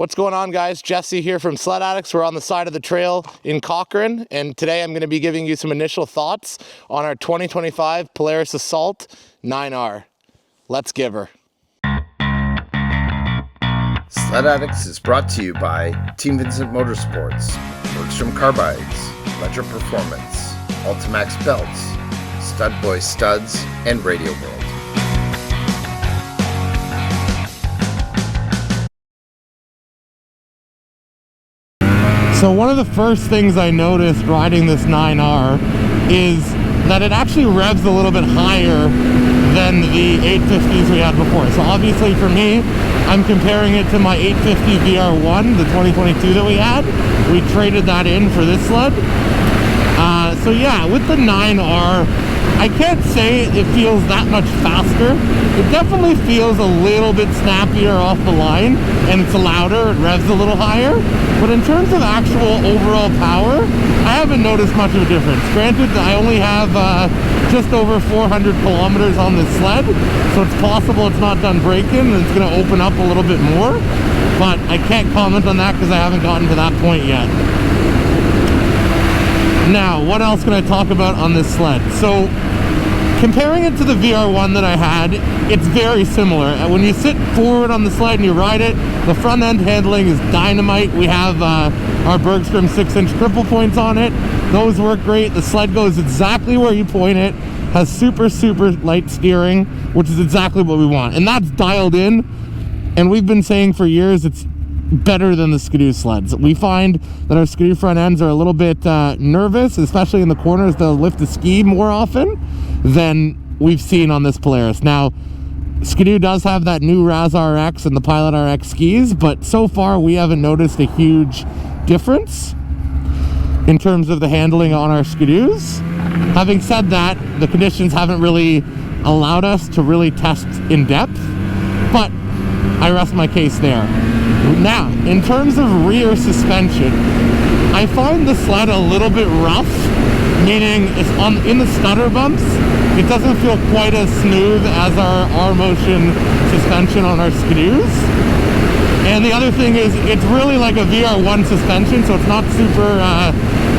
What's going on, guys? Jesse here from Sledaddicz. We're on the side of the trail in Cochrane, and today I'm going to be giving you some initial thoughts on our 2025 Polaris Assault 9R. Let's give her. Sledaddicz is brought to you by Team Vincent Motorsports, Bergstrom Carbides, Ledger Performance, Ultimax Belts, Stud Boy Studs, and Radio World. So one of the first things I noticed riding this 9R is that it actually revs a little bit higher than the 850s we had before. So obviously for me, I'm comparing it to my 850 VR1, the 2022 that we had. We traded that in for this sled. So yeah, with the 9R, I can't say it feels that much faster. It definitely feels a little bit snappier off the line, and it's louder, it revs a little higher. But in terms of actual overall power, I haven't noticed much of a difference. Granted, I only have just over 400 kilometers on this sled, so it's possible it's not done braking and it's going to open up a little bit more. But I can't comment on that because I haven't gotten to that point yet. Now, what else can I talk about on this sled? So, comparing it to the VR1 that I had, it's very similar. When you sit forward on the sled and you ride it, the front end handling is dynamite. We have our Bergstrom 6-inch cripple points on it. Those work great. The sled goes exactly where you point it. Has super light steering, which is exactly what we want. And that's dialed in. And we've been saying for years it's better than the skidoo sleds. We find that our skidoo front ends are a little bit nervous, especially in the corners. They'll lift the ski more often than we've seen on this Polaris. Now, skidoo does have that new Raz RX and the Pilot RX skis, but so far we haven't noticed a huge difference in terms of the handling on our skidoos. Having said that, the conditions haven't really allowed us to really test in depth, but I rest my case there. Now, in terms of rear suspension, I find the sled a little bit rough, meaning it's in the stutter bumps, it doesn't feel quite as smooth as our R-Motion suspension on our skidoos. And the other thing is, it's really like a VR1 suspension, so it's not super,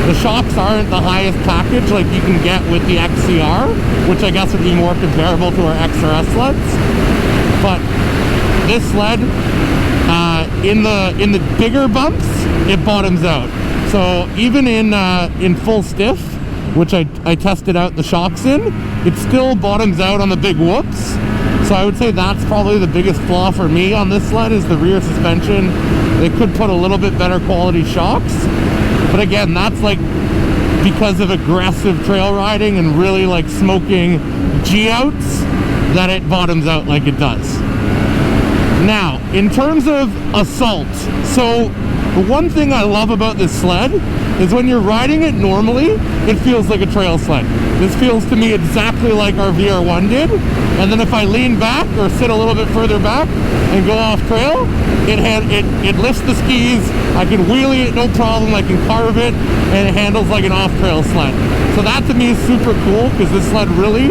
the shocks aren't the highest package like you can get with the XCR, which I guess would be more comparable to our XRS sleds. But this sled, in the bigger bumps, it bottoms out. So even in full stiff, which I tested out the shocks in, it still bottoms out on the big whoops. So I would say that's probably the biggest flaw for me on this sled, is the rear suspension. They could put a little bit better quality shocks, but again, that's like because of aggressive trail riding and really like smoking G-outs that it bottoms out like it does. Now, in terms of Assault, so the one thing I love about this sled is when you're riding it normally, it feels like a trail sled. This feels to me exactly like our VR1 did. And then if I lean back or sit a little bit further back and go off trail, it lifts the skis. I can wheelie it no problem. I can carve it, and it handles like an off-trail sled. So that to me is super cool because this sled really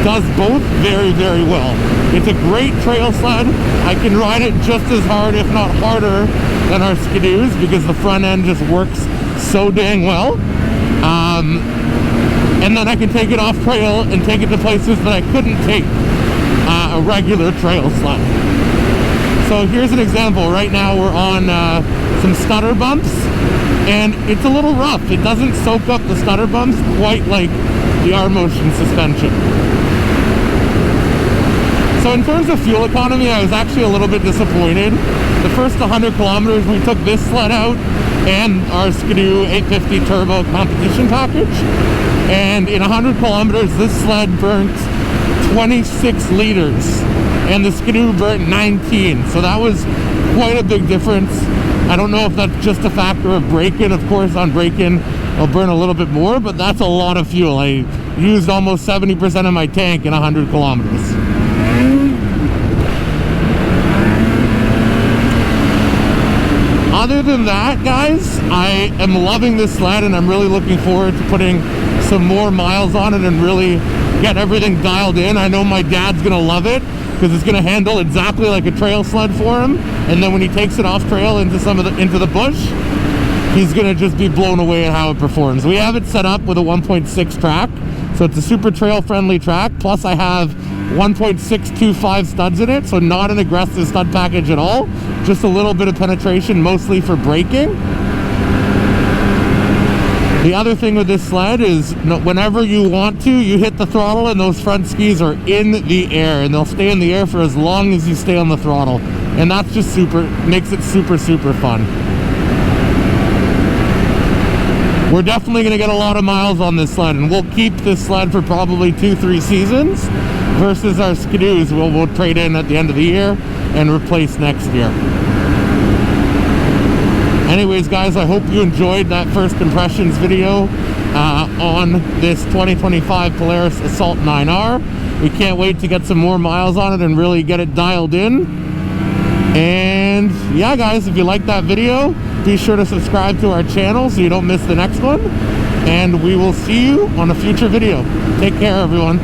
does both very well. It's a great trail sled. I can ride it just as hard, if not harder, than our skidoos because the front end just works so dang well. And then I can take it off trail and take it to places that I couldn't take a regular trail sled. So here's an example. Right now we're on some stutter bumps, and it's a little rough. It doesn't soak up the stutter bumps quite like the R-Motion suspension. So in terms of fuel economy, I was actually a little bit disappointed. The first 100 kilometers we took this sled out and our skidoo 850 turbo competition package, and in 100 kilometers this sled burnt 26 liters and the skidoo burnt 19, so that was quite a big difference. I don't know if that's just a factor of braking. Of course, on braking I'll burn a little bit more, but that's a lot of fuel. I used almost 70% of my tank in 100 kilometers. Other than that, guys, I am loving this sled, and I'm really looking forward to putting some more miles on it and really get everything dialed in. I know my dad's gonna love it. because it's going to handle exactly like a trail sled for him. And then when he takes it off trail into the bush, he's going to just be blown away at how it performs. We have it set up with a 1.6 track, so it's a super trail friendly track. Plus I have 1.625 studs in it, so not an aggressive stud package at all, just a little bit of penetration, mostly for braking. The other thing with this sled is whenever you want to, you hit the throttle and those front skis are in the air, and they'll stay in the air for as long as you stay on the throttle. And that's just makes it super, super fun. We're definitely going to get a lot of miles on this sled, and we'll keep this sled for probably 2-3 seasons versus our skidoos we'll trade in at the end of the year and replace next year. Anyways, guys, I hope you enjoyed that first impressions video on this 2025 Polaris Assault 9R. We can't wait to get some more miles on it and really get it dialed in. And yeah, guys, if you like that video, be sure to subscribe to our channel so you don't miss the next one. And we will see you on a future video. Take care, everyone.